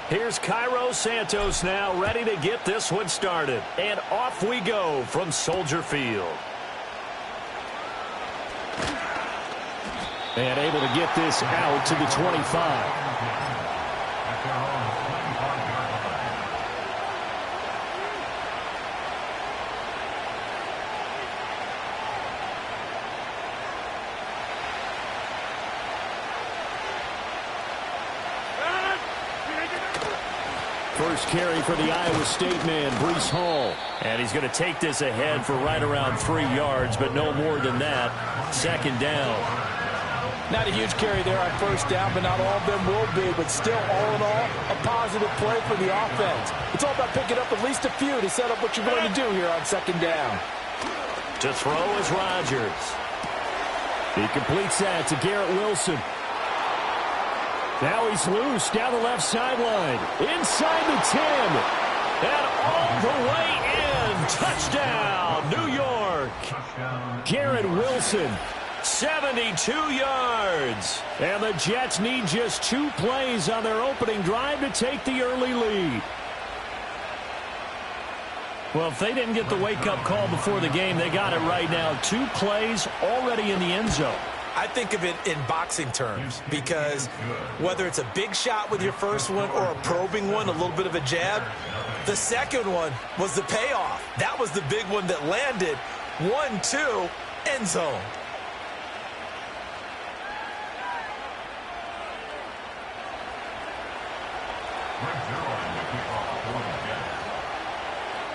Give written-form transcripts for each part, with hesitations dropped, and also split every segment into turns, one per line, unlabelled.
Here's Cairo Santos now, ready to get this one started. And off we go from Soldier Field. And able to get this out to the 25. First carry for the Iowa State man, Breece Hall. And he's going to take this ahead for right around 3 yards, but no more than that. Second down.
Not a huge carry there on first down, but not all of them will be. But still, all in all, a positive play for the offense. It's all about picking up at least a few to set up what you're going to do here on second down.
To throw is Rodgers. He completes that to Garrett Wilson. Now he's loose down the left sideline. Inside the 10. And all the way in. Touchdown, New York. Garrett Wilson, 72 yards. And the Jets need just 2 plays on their opening drive to take the early lead. Well, if they didn't get the wake-up call before the game, they got it right now. 2 plays already in the end zone.
I think of it in boxing terms because whether it's a big shot with your first one or a probing one, a little bit of a jab, the second one was the payoff. That was the big one that landed. 1-2, end zone.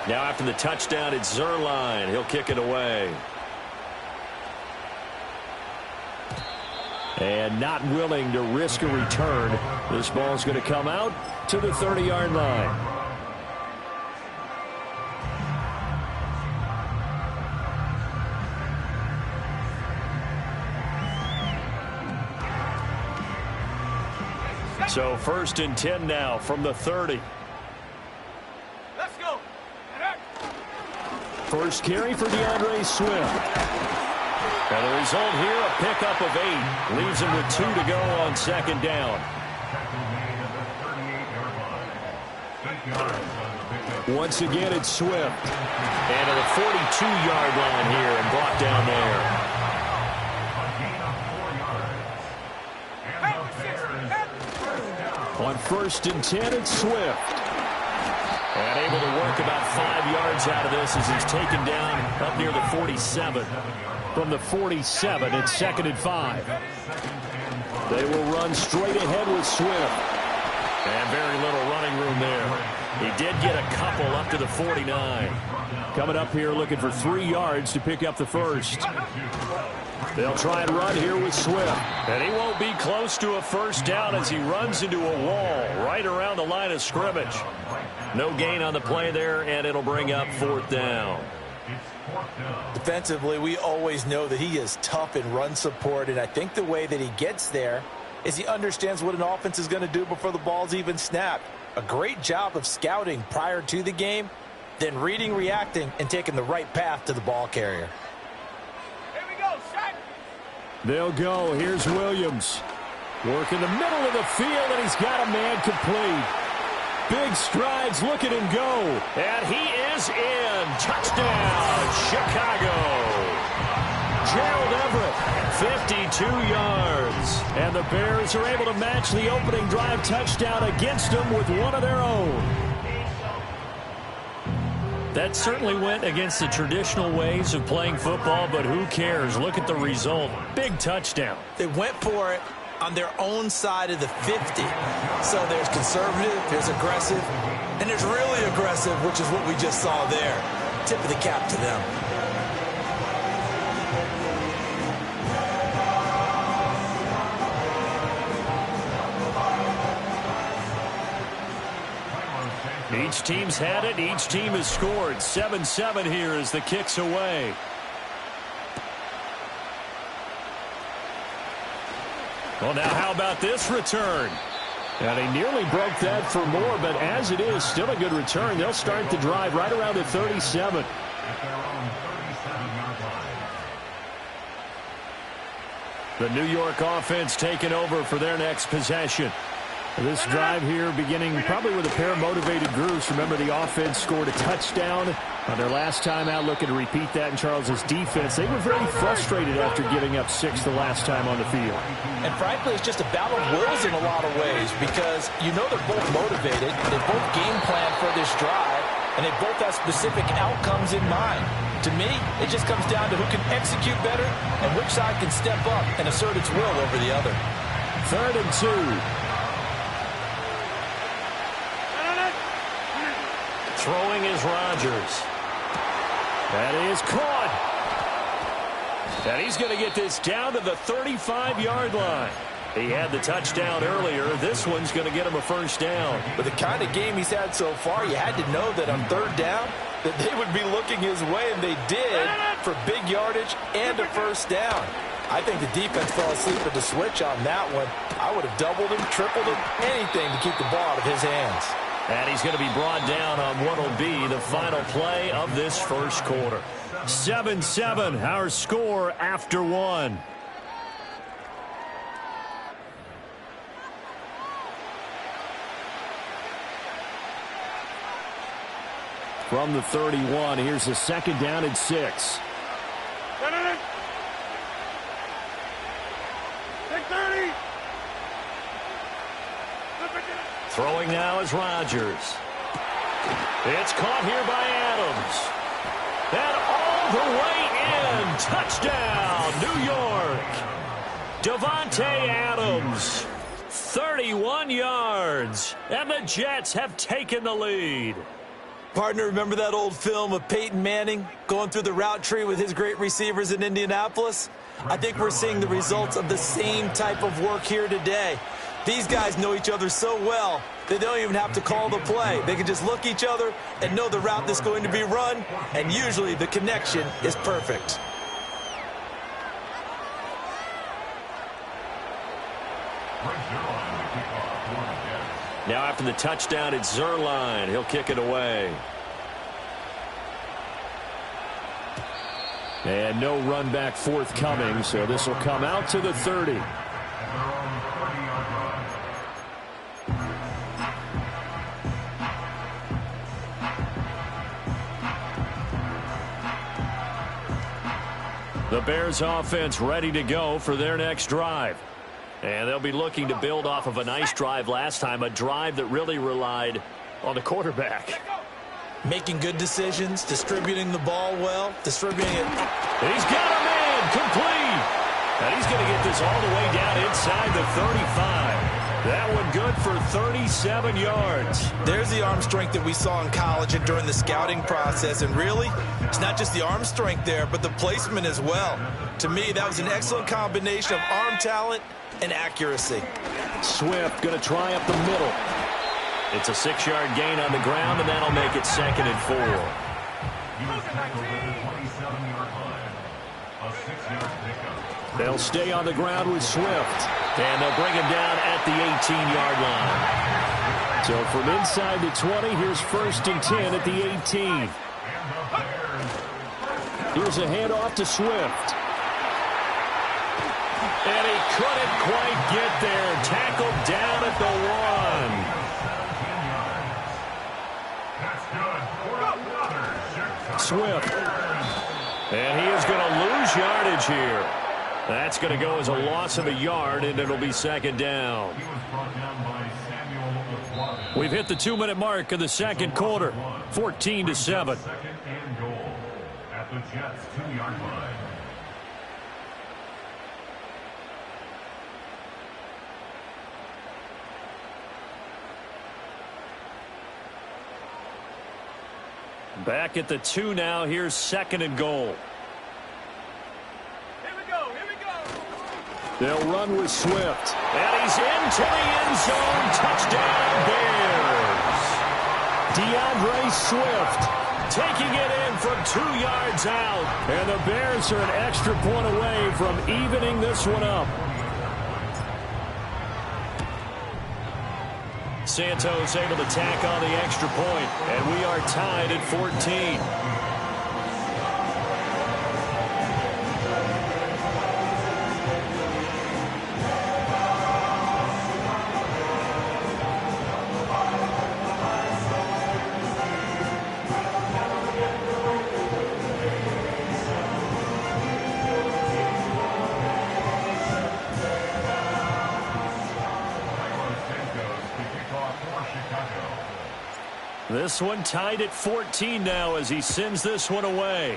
Now after the touchdown, it's Zuerlein. He'll kick it away. And not willing to risk a return. This ball's going to come out to the 30-yard line. So 1st and 10 now from the 30.
Let's go.
First carry for DeAndre Swift. And the result here, a pickup of 8. Leaves him with 2 to go on second down. Once again, it's Swift. And to the 42-yard line here and brought down there. On 1st and 10, it's Swift. And able to work about 5 yards out of this as he's taken down up near the 47. From the 47, it's 2nd and 5. They will run straight ahead with Swift. And very little running room there. He did get a couple up to the 49. Coming up here looking for 3 yards to pick up the first. They'll try and run here with Swift. And he won't be close to a first down as he runs into a wall right around the line of scrimmage. No gain on the play there, and it'll bring up 4th down.
Defensively, we always know that he is tough in run support, and I think the way that he gets there is he understands what an offense is going to do before the ball's even snapped. A great job of scouting prior to the game, then reading, reacting, and taking the right path to the ball carrier.
Here we go, shot.
They'll go. Here's Williams. Work in the middle of the field, and he's got a man complete. Big strides, look at him go. And he is in. Touchdown, Chicago. Gerald Everett, 52 yards. And the Bears are able to match the opening drive touchdown against them with one of their own. That certainly went against the traditional ways of playing football, but who cares? Look at the result. Big touchdown.
They went for it on their own side of the 50. So there's conservative, there's aggressive, and there's really aggressive, which is what we just saw there. Tip of the cap to them.
Each team's had it. Each team has scored. 7-7 here as the kick's away. Well, now how about this return? And he nearly broke that for more, but as it is, still a good return. They'll start the drive right around the 37. The New York offense taking over for their next possession. This drive here beginning probably with a pair of motivated groups. Remember, the offense scored a touchdown on their last time out, looking to repeat that in Charles's defense. They were very frustrated after giving up 6 the last time on the field.
And frankly, it's just a battle of wills in a lot of ways because you know they're both motivated. They both game plan for this drive, and they both have specific outcomes in mind. To me, it just comes down to who can execute better and which side can step up and assert its will over the other.
3rd and 2. Throwing is Rodgers. That is caught. And he's going to get this down to the 35-yard line. He had the touchdown earlier. This one's going to get him a first down.
With the kind of game he's had so far, you had to know that on 3rd down that they would be looking his way, and they did for big yardage and a first down. I think the defense fell asleep at the switch on that one. I would have doubled him, tripled him, anything to keep the ball out of his hands.
And he's going to be brought down on what will be the final play of this first quarter. 7-7, our score after 1. From the 31, here's a 2nd down and 6. Throwing now is Rodgers. It's caught here by Adams. And all the way in. Touchdown, New York. Devontae Adams, 31 yards. And the Jets have taken the lead.
Partner, remember that old film of Peyton Manning going through the route tree with his great receivers in Indianapolis? I think we're seeing the results of the same type of work here today. These guys know each other so well that they don't even have to call the play. They can just look each other and know the route that's going to be run, and usually the connection is perfect.
Now after the touchdown, it's Zerline. He'll kick it away. And no run back forthcoming, so this will come out to the 30. The Bears offense ready to go for their next drive. And they'll be looking to build off of a nice drive last time, a drive that really relied on the quarterback.
Making good decisions, distributing the ball well, distributing it.
He's got a man complete. And he's going to get this all the way down inside the 35. That one good for 37 yards.
There's the arm strength that we saw in college and during the scouting process. And really, it's not just the arm strength there, but the placement as well. To me, that was an excellent combination of arm talent and accuracy.
Swift going to try up the middle. It's a 6-yard gain on the ground, and that'll make it 2nd and 4. They'll stay on the ground with Swift, and they'll bring him down at the 18-yard line. So from inside the 20, here's 1st and 10 at the 18. Here's a handoff to Swift. And he couldn't quite get there. Tackled down at the 1. Swift. And he is going to lose yardage here. That's going to go as a loss of a yard, and it'll be 2nd down. We've hit the 2-minute mark of the 2nd quarter. 14-7. 2nd and goal at the Jets' 2-yard line. Back at the 2 now. Here's 2nd and goal.
Here we go.
They'll run with Swift. And he's into the end zone. Touchdown, Bears. DeAndre Swift taking it in from 2 yards out. And the Bears are an extra point away from evening this one up. Santos able to tack on the extra point, and we are tied at 14. This one tied at 14 now as he sends this one away.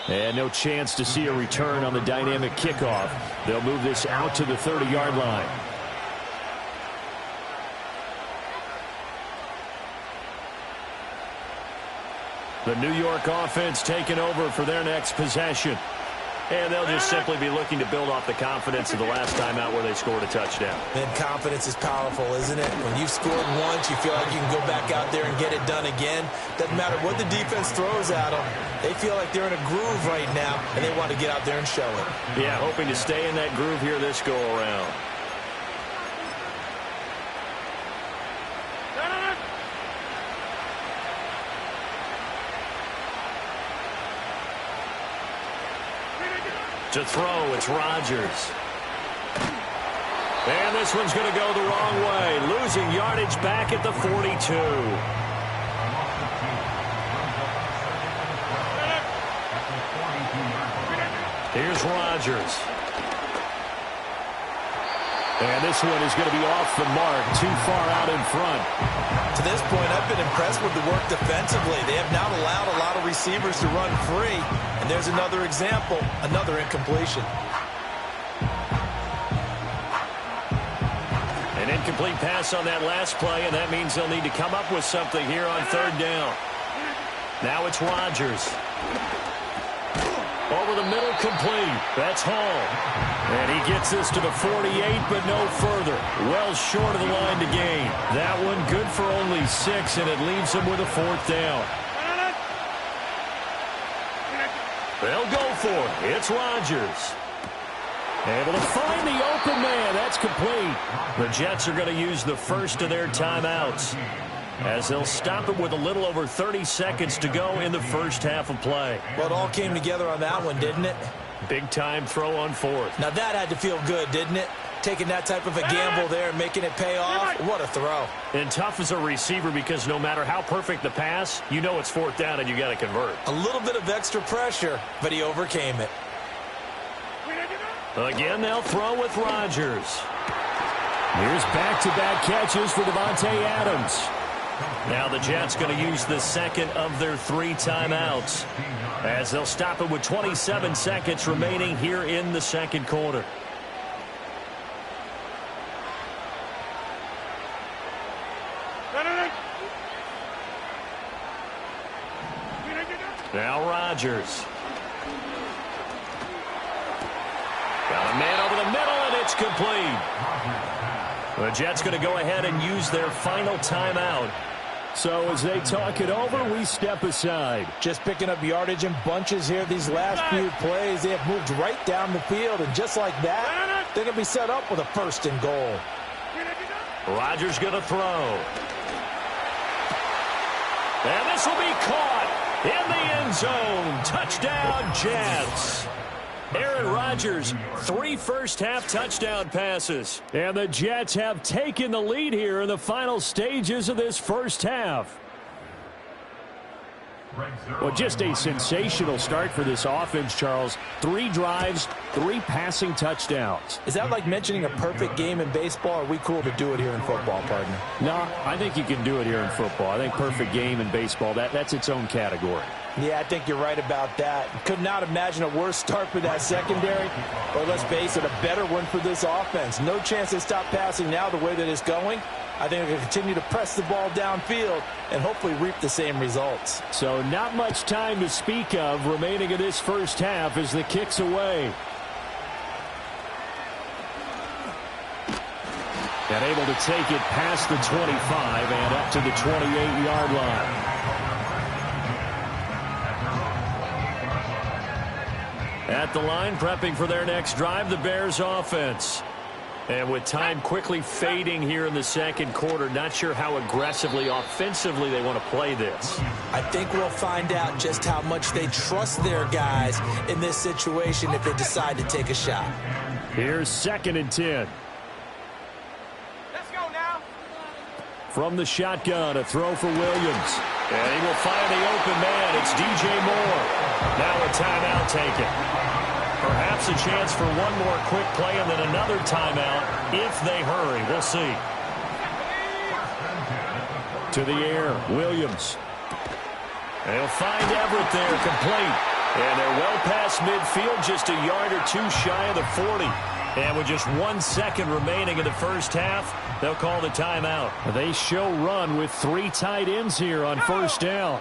And no chance to see a return on the dynamic kickoff. They'll move this out to the 30-yard line. The New York offense taking over for their next possession. And they'll just simply be looking to build off the confidence of the last time out where they scored a touchdown.
And confidence is powerful, isn't it? When you've scored once, you feel like you can go back out there and get it done again. Doesn't matter what the defense throws at them. They feel like they're in a groove right now, and they want to get out there and show it.
Yeah, hoping to stay in that groove here this go-around. To throw, it's Rodgers. And this one's going to go the wrong way. Losing yardage back at the 42. Here's Rodgers. And this one is going to be off the mark, too far out in front.
To this point, I've been impressed with the work defensively. They have not allowed a lot of receivers to run free. And there's another example, another incompletion.
An incomplete pass on that last play, and that means they'll need to come up with something here on third down. Now it's Rodgers. Over the middle, complete. That's Hall. And he gets this to the 48, but no further. Well short of the line to gain. That one good for only 6, and it leaves him with a fourth down. They'll go for it. It's Rodgers. Able to find the open man. That's complete. The Jets are going to use the first of their timeouts as they'll stop it with a little over 30 seconds to go in the first half of play.
Well, it all came together on that one, didn't it?
Big-time throw on fourth.
Now that had to feel good, didn't it? Taking that type of a gamble there and making it pay off. What a throw.
And tough as a receiver because no matter how perfect the pass, you know it's fourth down and you got to convert.
A little bit of extra pressure, but he overcame it.
Again, they'll throw with Rodgers. Here's back-to-back catches for Davante Adams. Now the Jets going to use the second of their 3 timeouts as they'll stop it with 27 seconds remaining here in the second quarter. Now Rodgers. Got a man over the middle, and it's complete. The Jets going to go ahead and use their final timeout. So as they talk it over, we step aside.
Just picking up yardage in bunches here these last few plays. They have moved right down the field, and just like that, they're going to be set up with a first and goal.
Rodgers going to throw. And this will be caught in the end zone. Touchdown, Jets. Aaron Rodgers, 3 first-half touchdown passes. And the Jets have taken the lead here in the final stages of this first half. Well, just a sensational start for this offense, Charles. 3 drives, 3 passing touchdowns.
Is that like mentioning a perfect game in baseball, or are we cool to do it here in football, partner?
No, I think you can do it here in football. I think perfect game in baseball, that's its own category.
Yeah, I think you're right about that. Could not imagine a worse start for that secondary, or let's face it, a better one for this offense. No chance they stop passing now the way that it's going. I think they're going to continue to press the ball downfield and hopefully reap the same results.
So not much time to speak of remaining in this first half as the kick's away. And able to take it past the 25 and up to the 28-yard line. At the line, prepping for their next drive, the Bears offense. And with time quickly fading here in the second quarter, not sure how aggressively, offensively they want to play this.
I think we'll find out just how much they trust their guys in this situation if they decide to take a shot.
Here's 2nd and 10.
Let's go now.
From the shotgun, a throw for Williams. And he will find the open man. It's DJ Moore. Now a timeout taken. Perhaps a chance for one more quick play and then another timeout if they hurry. We'll see. To the air, Williams. They'll find Everett there, complete. And they're well past midfield, just a yard or two shy of the 40. And with just 1 second remaining in the first half, they'll call the timeout. They show run with 3 tight ends here on first down.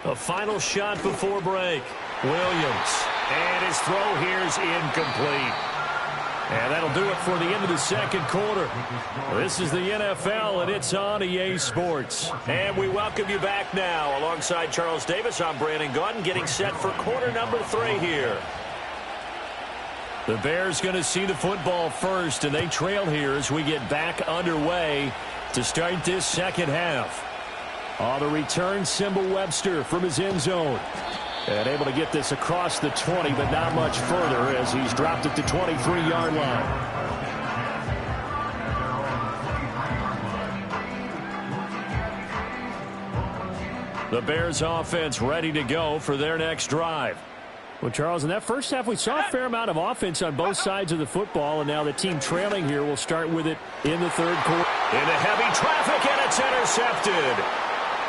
A final shot before break. Williams. And his throw here is incomplete. And that'll do it for the end of the second quarter. This is the NFL, and it's on EA Sports. And we welcome you back now. Alongside Charles Davis, I'm Brandon Gaudin, getting set for quarter number 3 here. The Bears going to see the football first, and they trail here as we get back underway to start this second half. On the return, Symbol Webster from his end zone. And able to get this across the 20, but not much further as he's dropped it to 23-yard line. The Bears offense ready to go for their next drive. Well, Charles, in that first half, we saw a fair amount of offense on both sides of the football, and now the team trailing here will start with it in the third quarter. Into heavy traffic, and it's intercepted.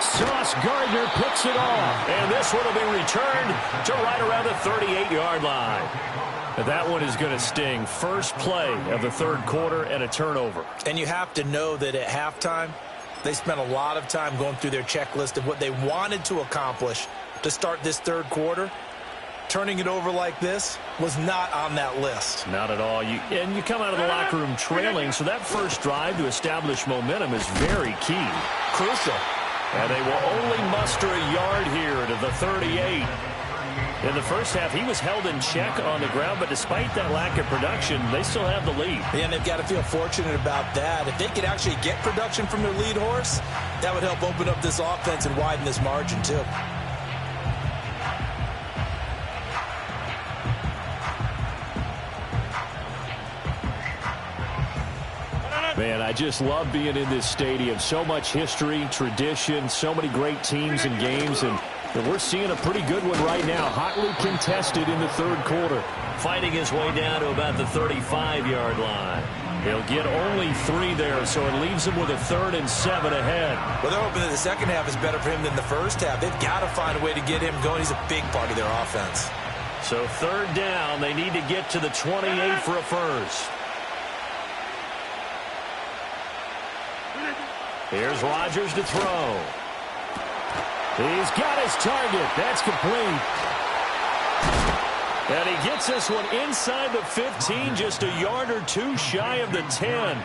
Sauce Gardner picks it off, and this one will be returned to right around the 38-yard line. And that one is going to sting. First play of the third quarter and a turnover.
And you have to know that at halftime, they spent a lot of time going through their checklist of what they wanted to accomplish to start this third quarter. Turning it over like this was not on that list.
Not at all. And you come out of the locker room trailing, so that first drive to establish momentum is very key.
Crucial.
And they will only muster a yard here to the 38. In the first half, he was held in check on the ground, but despite that lack of production, they still have the lead.
And they've got to feel fortunate about that. If they could actually get production from their lead horse, that would help open up this offense and widen this margin too.
Man, I just love being in this stadium. So much history, tradition, so many great teams and games, and we're seeing a pretty good one right now. Hotly contested in the third quarter. Fighting his way down to about the 35-yard line. He'll get only 3 there, so it leaves him with a 3rd and 7 ahead.
Well, they're hoping that the second half is better for him than the first half. They've got to find a way to get him going. He's a big part of their offense.
So 3rd down, they need to get to the 28 for a first. Here's Rodgers to throw. He's got his target. That's complete. And he gets this one inside the 15, just a yard or 2 shy of the 10.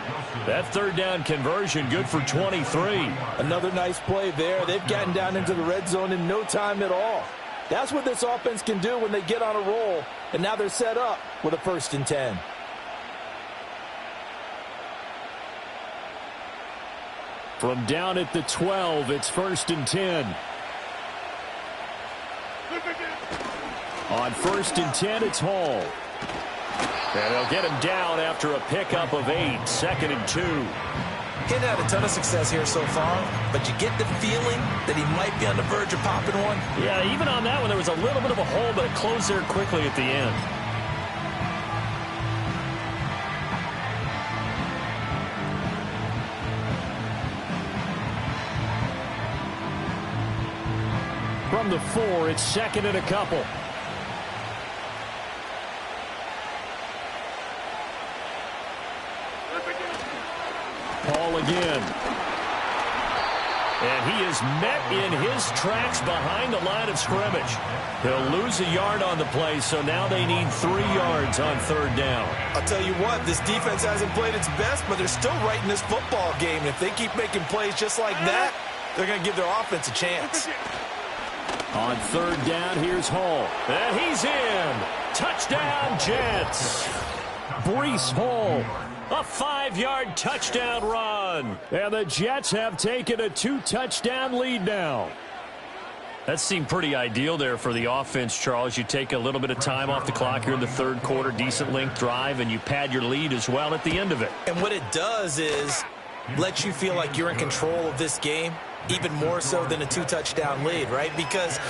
That 3rd down conversion good for 23.
Another nice play there. They've gotten down into the red zone in no time at all. That's what this offense can do when they get on a roll. And now they're set up with a 1st and 10.
From down at the 12, it's 1st and 10. On 1st and 10, it's Hall. And they'll get him down after a pickup of 8, 2nd and 2.
He hadn't had a ton of success here so far, but you get the feeling that he might be on the verge of popping one.
Yeah, even on that one, there was a little bit of a hole, but it closed there quickly at the end. From the 4, it's 2nd and a couple. Paul again. And he is met in his tracks behind the line of scrimmage. He'll lose a yard on the play, so now they need 3 yards on 3rd down.
I'll tell you what, this defense hasn't played its best, but they're still right in this football game. If they keep making plays just like that, they're going to give their offense a chance.
On 3rd down, here's Hall. And he's in. Touchdown, Jets. Breece Hall. A 5-yard touchdown run. And the Jets have taken a 2-touchdown lead now. That seemed pretty ideal there for the offense, Charles. You take a little bit of time off the clock here in the third quarter, decent length drive, and you pad your lead as well at the end of it.
And what it does is let you feel like you're in control of this game, even more so than a 2-touchdown lead, right? Because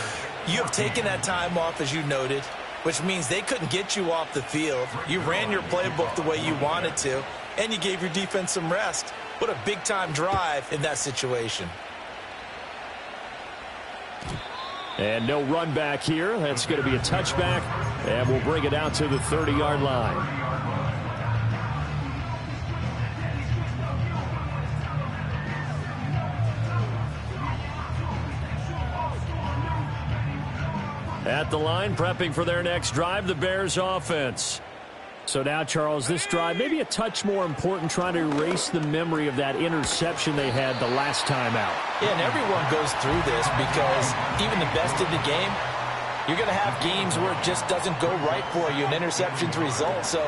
you have taken that time off, as you noted, which means they couldn't get you off the field. You ran your playbook the way you wanted to, and you gave your defense some rest. What a big-time drive in that situation.
And no run back here. That's going to be a touchback, and we'll bring it out to the 30-yard line. At the line, prepping for their next drive, the Bears offense. So now, Charles, this drive maybe a touch more important, trying to erase the memory of that interception they had the last time out.
Yeah, and everyone goes through this because even the best in the game, you're going to have games where it just doesn't go right for you, and interceptions result. So,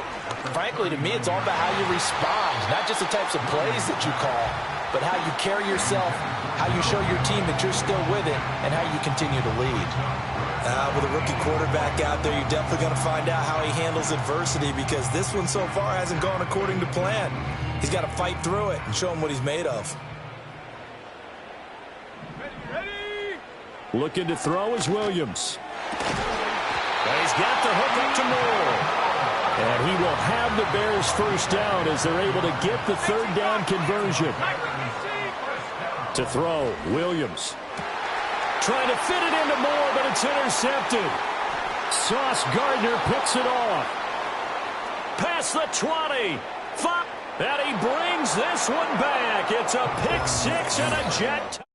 frankly, to me, it's all about how you respond, not just the types of plays that you call, but how you carry yourself, how you show your team that you're still with it, and how you continue to lead. With a rookie quarterback out there, you're definitely going to find out how he handles adversity, because this one so far hasn't gone according to plan. He's got to fight through it and show him what he's made of.
Ready.
Looking to throw is Williams. And he's got the hook up to Moore. And he will have the Bears first down as they're able to get the third down conversion. To throw, Williams. Trying to fit it into Moore, but it's intercepted. Sauce Gardner picks it off. Past the 20. 5. And he brings this one back. It's a pick six and a jet.